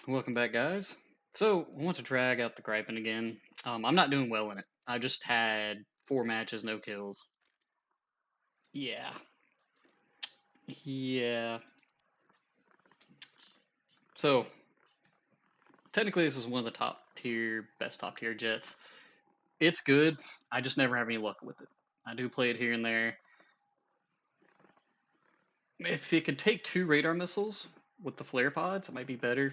Welcome back, guys. So, I want to drag out the Grippen again. I'm not doing well in it. I just had 4 matches, no kills. Yeah. Yeah. So, technically, this is one of the best top tier jets. It's good. I just never have any luck with it. I do play it here and there. If it could take 2 radar missiles with the flare pods, it might be better.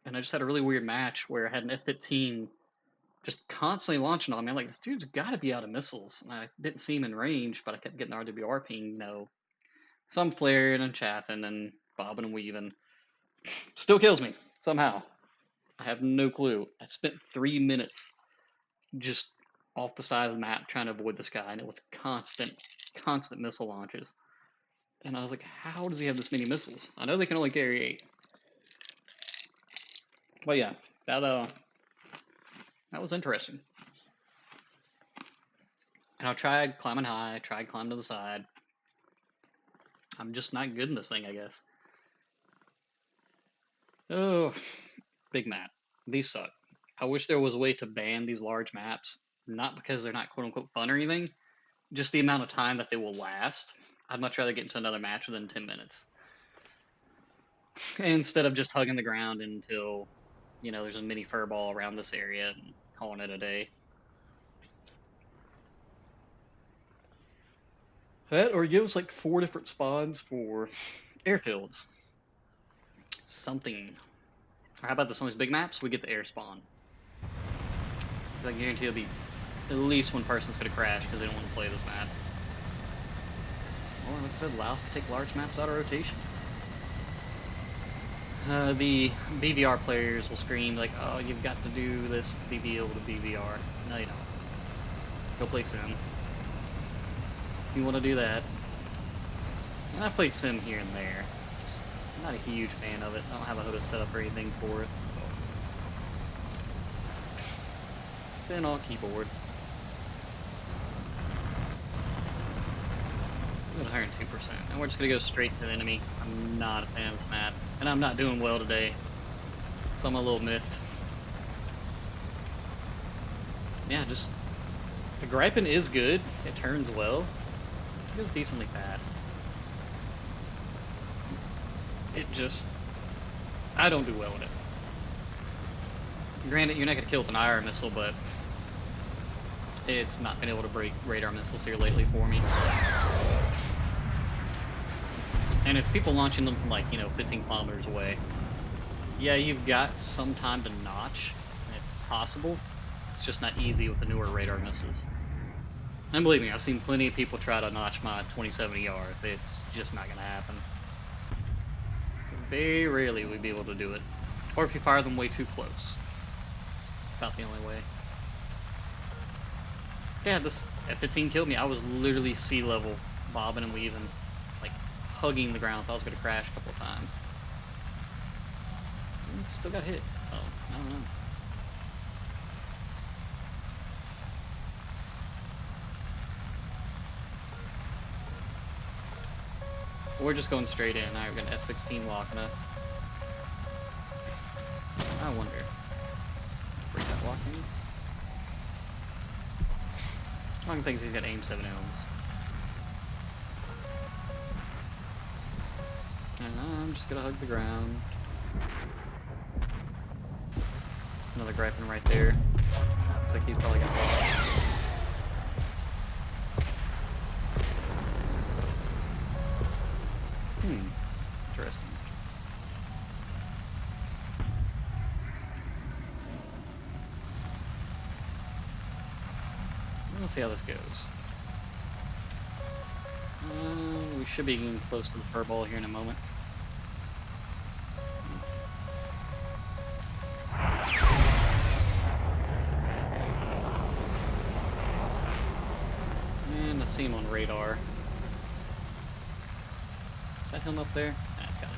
And I just had a really weird match where I had an F-15 just constantly launching on me. I'm like, this dude's got to be out of missiles. And I didn't see him in range, but I kept getting the RWR ping. So I'm flaring and chaffing and bobbing and weaving. Still kills me somehow. I have no clue. I spent 3 minutes just off the side of the map trying to avoid this guy, and it was constant missile launches. And I was like, how does he have this many missiles? I know they can only carry 8. But yeah, that was interesting. And I tried climbing high, tried climbing to the side. I'm just not good in this thing, I guess. Oh, big map. These suck. I wish there was a way to ban these large maps, not because they're not quote unquote fun or anything, just the amount of time that they will last. I'd much rather get into another match within 10 minutes instead of just hugging the ground until, there's a mini furball around this area and calling it a day. That or give us like 4 different spawns for airfields. Something. Or how about this on these big maps? We get the air spawn. I guarantee it'll be at least one person's going to crash because they don't want to play this map. Or, like I said, allow us to take large maps out of rotation. The BVR players will scream like, oh, you've got to do this to be able to BVR. No, you don't. Go play Sim. If you want to do that. And I played Sim here and there. Just not a huge fan of it. I don't have a HOTA set up or anything for it, so. It's been all keyboard. 102%. And we're just gonna go straight to the enemy. I'm not a fan of this map. And I'm not doing well today. So I'm a little miffed. Yeah, just the Gripen is good. It turns well. It goes decently fast. It just I don't do well with it. Granted, you're not gonna kill with an IR missile, but it's not been able to break radar missiles here lately for me. And it's people launching them from 15 kilometers away. Yeah, you've got some time to notch, and it's possible. It's just not easy with the newer radar missiles. And believe me, I've seen plenty of people try to notch my 2070Rs. It's just not gonna happen. Very rarely we'd be able to do it. Or if you fire them way too close. It's about the only way. Yeah, this F-15 killed me. I was literally sea level, bobbing and weaving, like hugging the ground. Thought I was gonna crash a couple of times. Still got hit, so I don't know. We're just going straight in. Now we're gonna F-16 locking us. I wonder. Break that locking. Long thinks he's got aim 7 ohms. And I'm just gonna hug the ground. Another Gripen right there. Looks like he's probably got lost. Interesting. Let's see how this goes. We should be getting close to the furball here in a moment. And I see him on radar. Is that him up there? That's gotta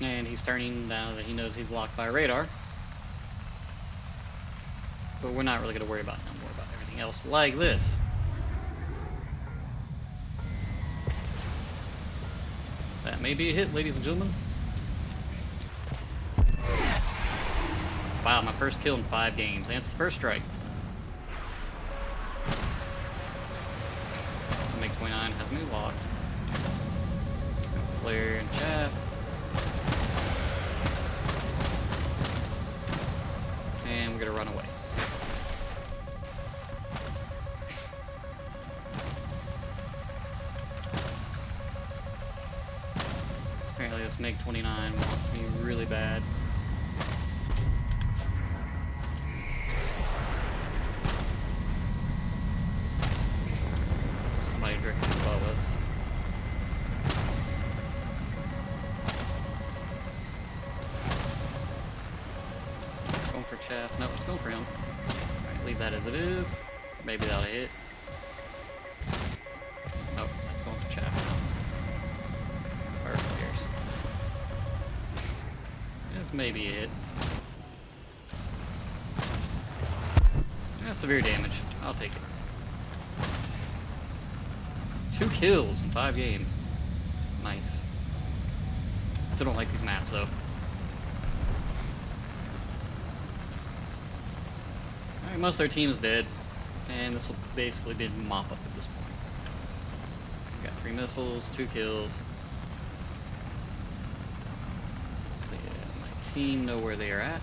be. And he's turning now that he knows he's locked by radar. But we're not really gonna worry about him. We're about everything else like this. That may be a hit, ladies and gentlemen. Wow, my first kill in 5 games. And it's the first strike. MiG-29 has me locked. Flare and chaff. And we're gonna run away. Apparently this MiG-29 wants me really bad. Somebody directly above us. Going for chaff. No, it's going for him. Alright, leave that as it is. Maybe that'll hit. Nope, that's going for chaff now. This may be it. That's severe damage. I'll take it. 2 kills in 5 games. Nice. Still don't like these maps though. Alright, most of their team is dead. And this will basically be a mop up at this point. We've got 3 missiles, 2 kills. Team know where they are at.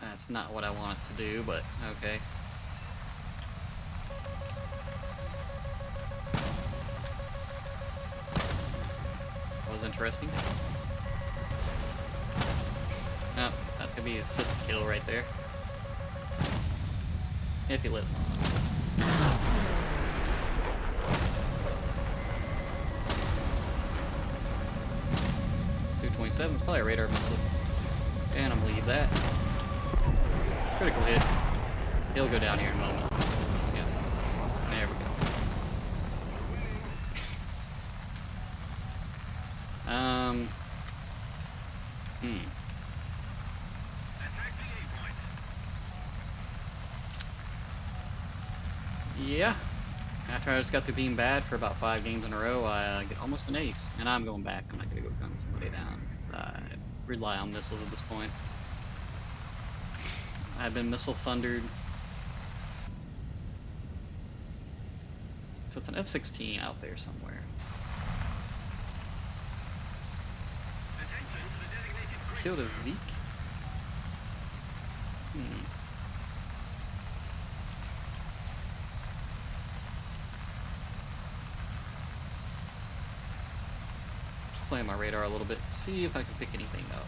That's not what I want it to do, but okay. That was interesting. Oh, that's gonna be an assist kill right there. If he lives on. Su-27 is probably a radar missile. And I'm gonna leave that. Critical hit. He'll go down here in a moment. Yeah. There we go. Yeah. After I just got through being bad for about 5 games in a row, I get almost an ace. And I'm going back. I'm not going to go gun somebody down. Because I rely on missiles at this point. I've been missile thundered. So it's an F-16 out there somewhere. Killed a Veek? Just playing my radar a little bit, see if I can pick anything up.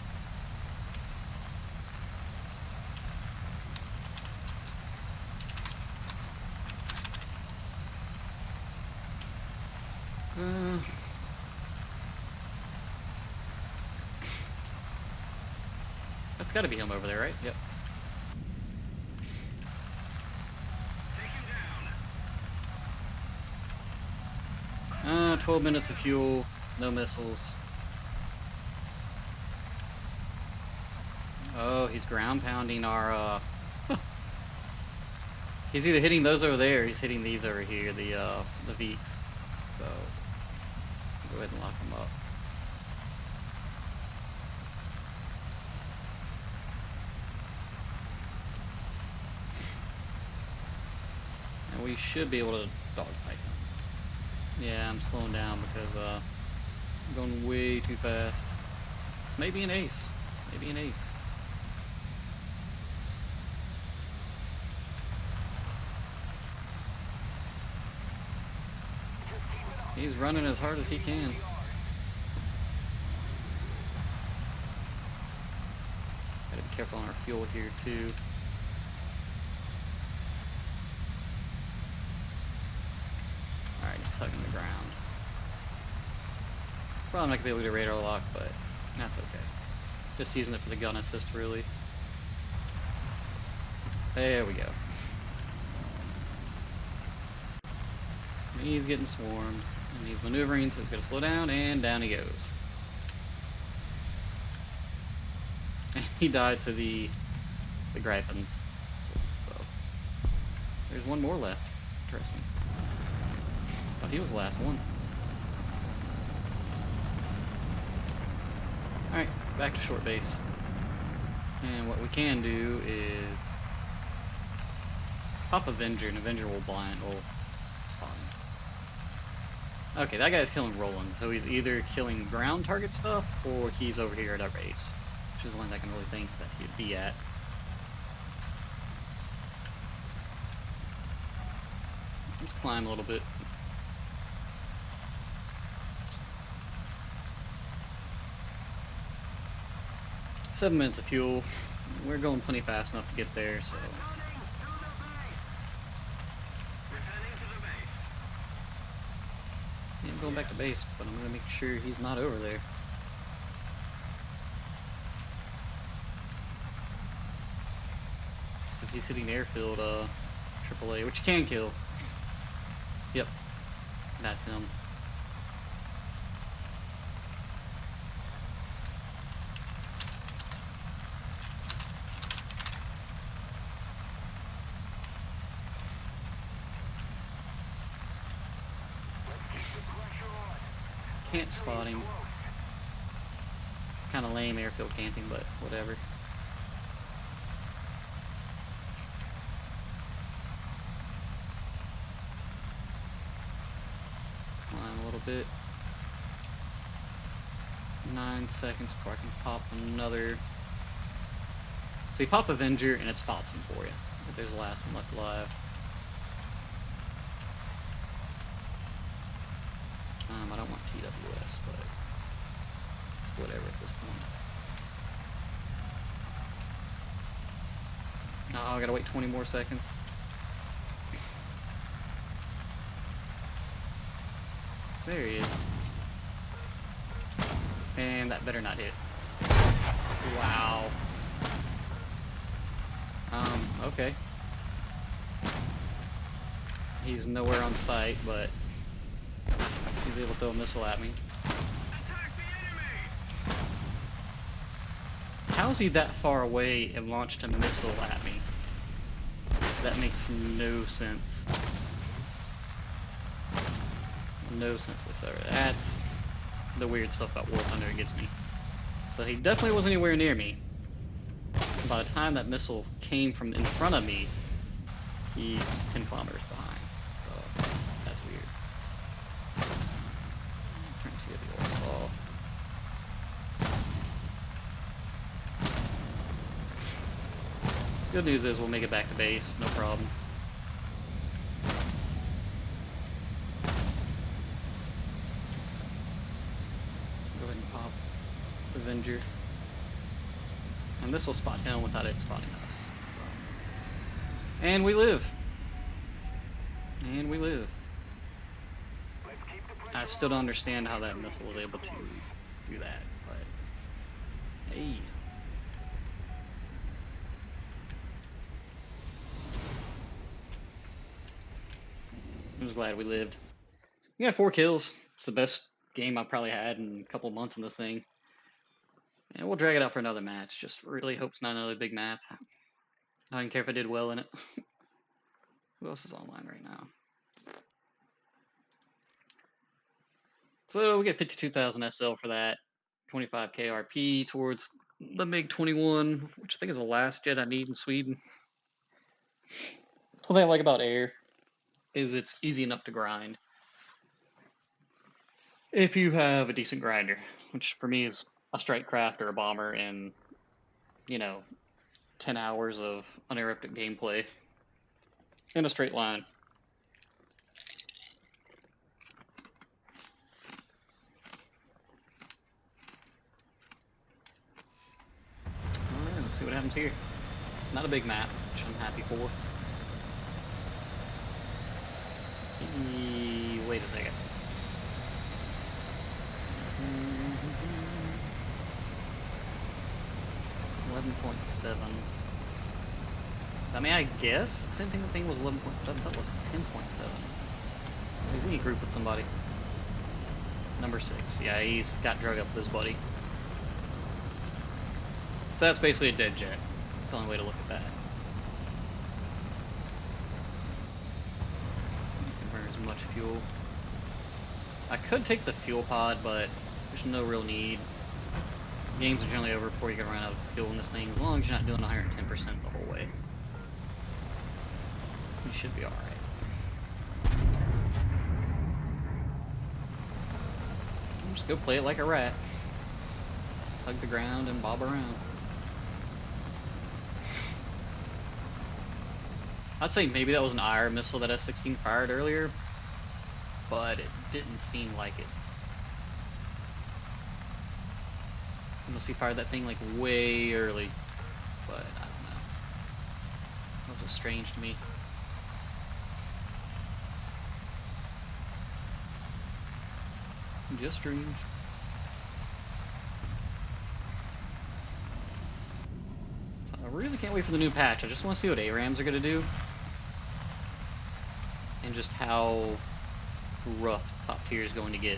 That's gotta be him over there, right? Yep. 12 minutes of fuel, no missiles. Oh, he's ground pounding our, he's either hitting those over there, or he's hitting these over here, the Veeks. So, go ahead and lock them up. And we should be able to dogfight him. Yeah, I'm slowing down because I'm going way too fast. This may be an ace. This may be an ace. He's running as hard as he can. Gotta be careful on our fuel here too. Alright, he's hugging the ground. Probably not gonna be able to radar lock, but that's okay. Just using it for the gun assist, really. There we go. He's getting swarmed, and he's maneuvering, so he's gonna slow down, and down he goes. He died to the Grippens. So there's one more left. Interesting. Thought he was the last one. Alright, back to short base. And what we can do is pop Avenger, and Avenger will blind, will spawn. Okay, that guy's killing Roland, so he's either killing ground target stuff, or he's over here at our base, which is the lane I can really think that he'd be at. Let's climb a little bit. Seven minutes of fuel. We're going plenty fast enough to get there, so. Yeah, I'm going back to base, but I'm gonna make sure he's not over there. So if he's hitting airfield, AAA, which you can kill. Yep, that's him. Can't spot him. Kind of lame airfield camping, but whatever. Climb a little bit. 9 seconds before I can pop another. So you pop Avenger and it spots him for you. If there's the last one left alive. I don't want TWS, but it's whatever at this point. No, I gotta wait 20 more seconds. There he is. And that better not hit. Wow. Okay. He's nowhere on site, but he's able to throw a missile at me. How is he that far away and launched a missile at me? That makes no sense. No sense whatsoever. That's the weird stuff about War Thunder that gets me. So he definitely wasn't anywhere near me. By the time that missile came from in front of me, he's 10 kilometers behind. So that's weird. Turn TWS off. Good news is we'll make it back to base, no problem. Go ahead and pop Avenger. And this will spot him without it spotting us. So. And we live. And we live. I still don't understand how that missile was able to do that, but hey. I'm just glad we lived. We got 4 kills. It's the best game I've probably had in a couple of months in this thing. And we'll drag it out for another match. Just really hope it's not another big map. I don't care if I did well in it. Who else is online right now? So we get 52,000 SL for that. 25k RP towards the MiG-21, which I think is the last jet I need in Sweden. One thing I like about air is it's easy enough to grind. If you have a decent grinder, which for me is a strike craft or a bomber and, you know, 10 hours of uninterrupted gameplay in a straight line. Alright, let's see what happens here. It's not a big map, which I'm happy for. Wait a second. 11.7. I mean, I guess. I didn't think the thing was 11.7. That was 10.7. He's in a group with somebody. Number 6. Yeah, he's got drug up with his buddy. So that's basically a dead jet. That's the only way to look at that. You can burn as much fuel. I could take the fuel pod, but there's no real need. Games are generally over before you can run out of fuel in this thing, as long as you're not doing 110% the whole way. You should be alright. Just go play it like a rat. Hug the ground and bob around. I'd say maybe that was an IR missile that F-16 fired earlier, but it didn't seem like it. Unless he fired that thing like way early, but I don't know. That was strange to me. Just strange. So I really can't wait for the new patch. I just want to see what ARAMs are going to do. And just how rough top tier is going to get.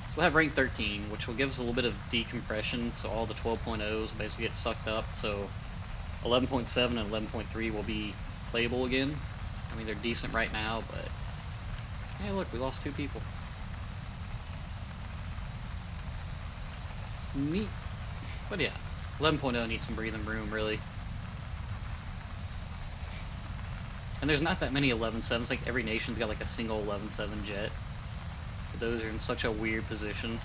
So we'll have rank 13, which will give us a little bit of decompression, so all the 12.0s basically get sucked up. So 11.7 and 11.3 will be playable again. I mean, they're decent right now, but hey, look, we lost 2 people. Neat. But yeah, 11.0 needs some breathing room, really. And there's not that many 11.7s. Like, every nation's got like a single 11.7 jet. But those are in such a weird position.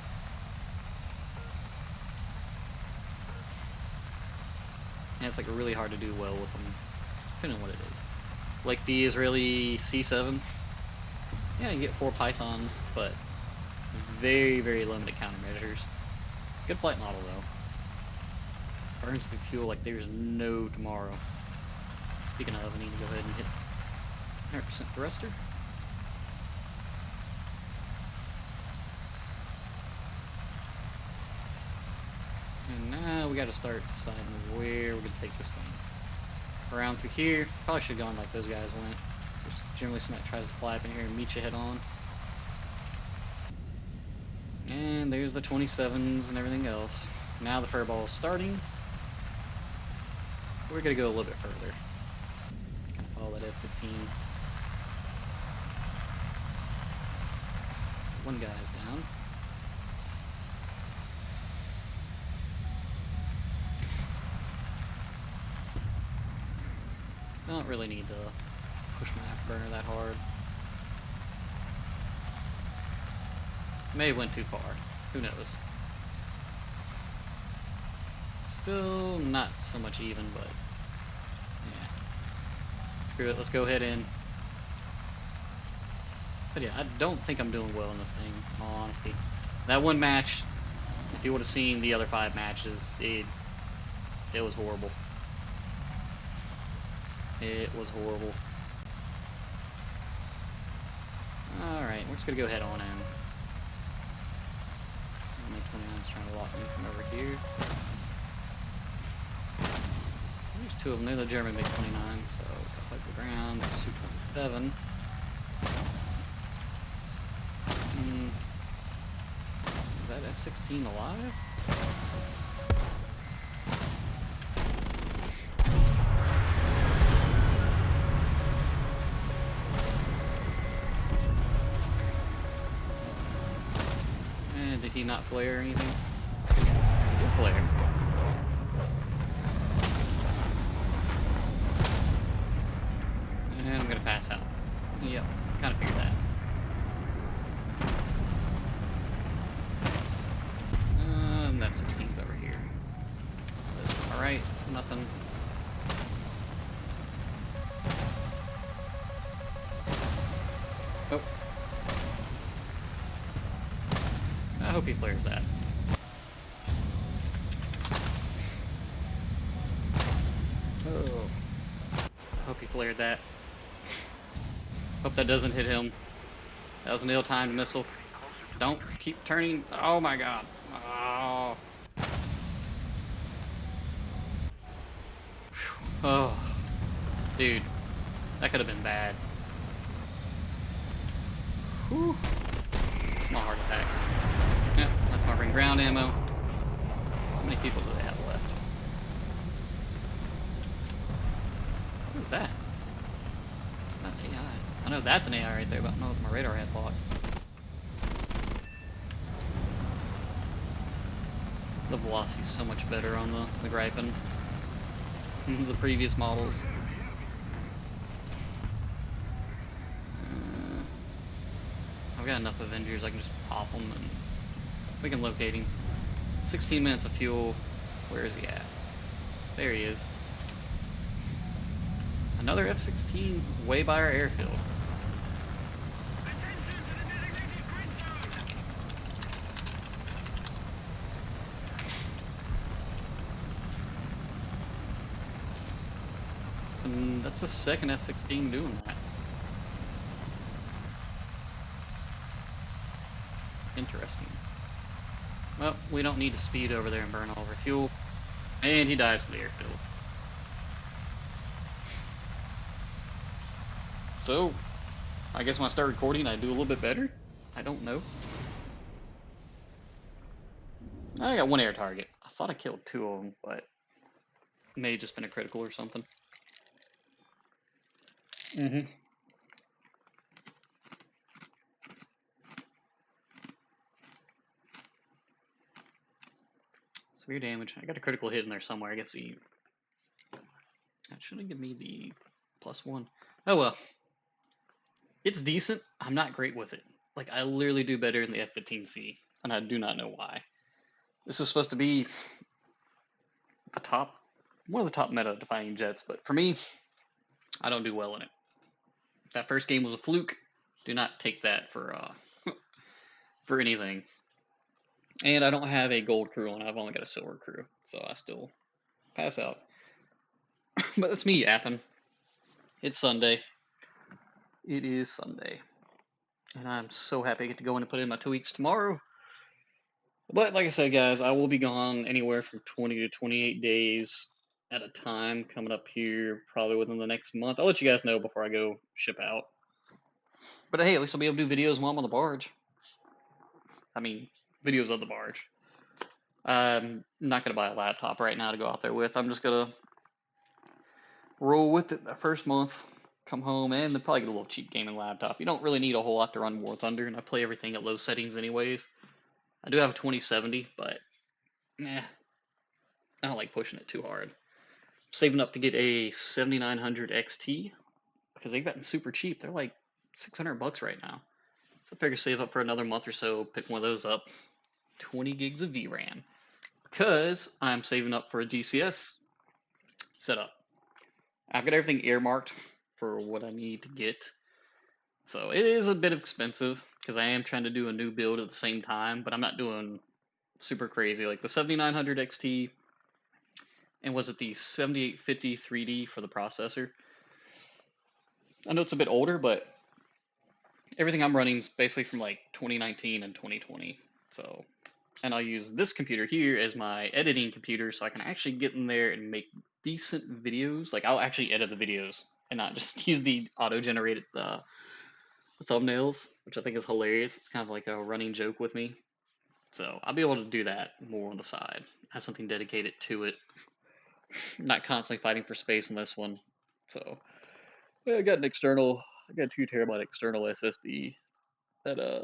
And it's like really hard to do well with them, depending on what it is. Like the Israeli C7. Yeah, you get 4 Pythons, but very, very limited countermeasures. Good flight model, though. Burns through fuel like there's no tomorrow. Speaking of, I need to go ahead and hit 100% thruster. And now we got to start deciding where we're going to take this thing. Around through here. Probably should have gone like those guys went. There's generally somebody that tries to fly up in here and meet you head on. And there's the 27s and everything else. Now the furball is starting. We're going to go a little bit further. Kind of follow that F-15. One guy's down. Don't really need to push my afterburner that hard. May have went too far. Who knows? Still not so much even, but yeah. Screw it, let's go ahead in. But yeah, I don't think I'm doing well in this thing, in all honesty. That one match, if you would have seen the other 5 matches, it was horrible. It was horrible. Alright, we're just gonna go head on in. MiG-29's trying to lock me from over here. There's 2 of them. They're the German MiG-29s, so hug the ground. There's Su-27. Is that F-16 alive? Did he not flare or anything? He did flare. And I'm gonna pass out. Yep, kind of figured that. And that 16's over here. Alright, nothing. Oh. I hope he flares that. Oh. I hope he flared that. Hope that doesn't hit him. That was an ill-timed missile. Don't keep turning. Oh my god. Oh. Oh. Dude. That could have been bad. Whew. Small heart attack. Yep, that's my ring ground ammo. How many people do they have left? What is that? It's not AI. I know that's an AI right there, but I don't know if my radar had locked. the velocity's so much better on the Gripen. The previous models. I've got enough Avengers, I can just pop them and we can locate him. 16 minutes of fuel. Where is he at? There he is. Another F-16 way by our airfield. So that's the second F-16 doing that. Interesting. Well, we don't need to speed over there and burn all of our fuel. And he dies to the airfield. So, I guess when I start recording, I do a little bit better? I don't know. I got one air target. I thought I killed two of them, but it may have just been a critical or something. Severe damage. I got a critical hit in there somewhere. I guess that shouldn't give me the +1. Oh well. It's decent. I'm not great with it. Like, I literally do better in the F-15C, and I do not know why. This is supposed to be one of the top meta-defining jets, but for me, I don't do well in it. That first game was a fluke. Do not take that for for anything. And I don't have a gold crew on. I've only got a silver crew, so I still pass out. But that's me yapping. It's Sunday. It is Sunday. And I'm so happy I get to go in and put in my 2 weeks tomorrow. But like I said, guys, I will be gone anywhere from 20 to 28 days at a time coming up here, probably within the next month. I'll let you guys know before I go ship out. But hey, at least I'll be able to do videos while I'm on the barge. I mean, videos of the barge. I'm not going to buy a laptop right now to go out there with. I'm just going to roll with it the first month, come home, and then probably get a little cheap gaming laptop. You don't really need a whole lot to run War Thunder, and I play everything at low settings anyways. I do have a 2070, but I don't like pushing it too hard. I'm saving up to get a 7900 XT because they've gotten super cheap. They're like $600 right now. So I figure save up for another month or so, pick one of those up. 20 gigs of VRAM because I'm saving up for a DCS setup. I've got everything earmarked for what I need to get. So it is a bit expensive because I am trying to do a new build at the same time, but I'm not doing super crazy. Like the 7900 XT, and was it the 7850 3D for the processor? I know it's a bit older, but everything I'm running is basically from like 2019 and 2020. So, and I'll use this computer here as my editing computer so I can actually get in there and make decent videos. Like I'll actually edit the videos and not just use the auto-generated thumbnails, which I think is hilarious. It's kind of like a running joke with me. So I'll be able to do that more on the side. Have something dedicated to it. Not constantly fighting for space in this one. So yeah, I got a 2 terabyte external SSD. That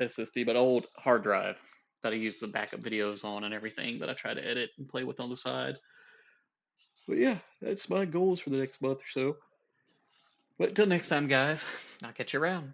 SSD, but old hard drive that I use the backup videos on and everything that I try to edit and play with on the side. But yeah, that's my goals for the next month or so. But until next time, guys, I'll catch you around.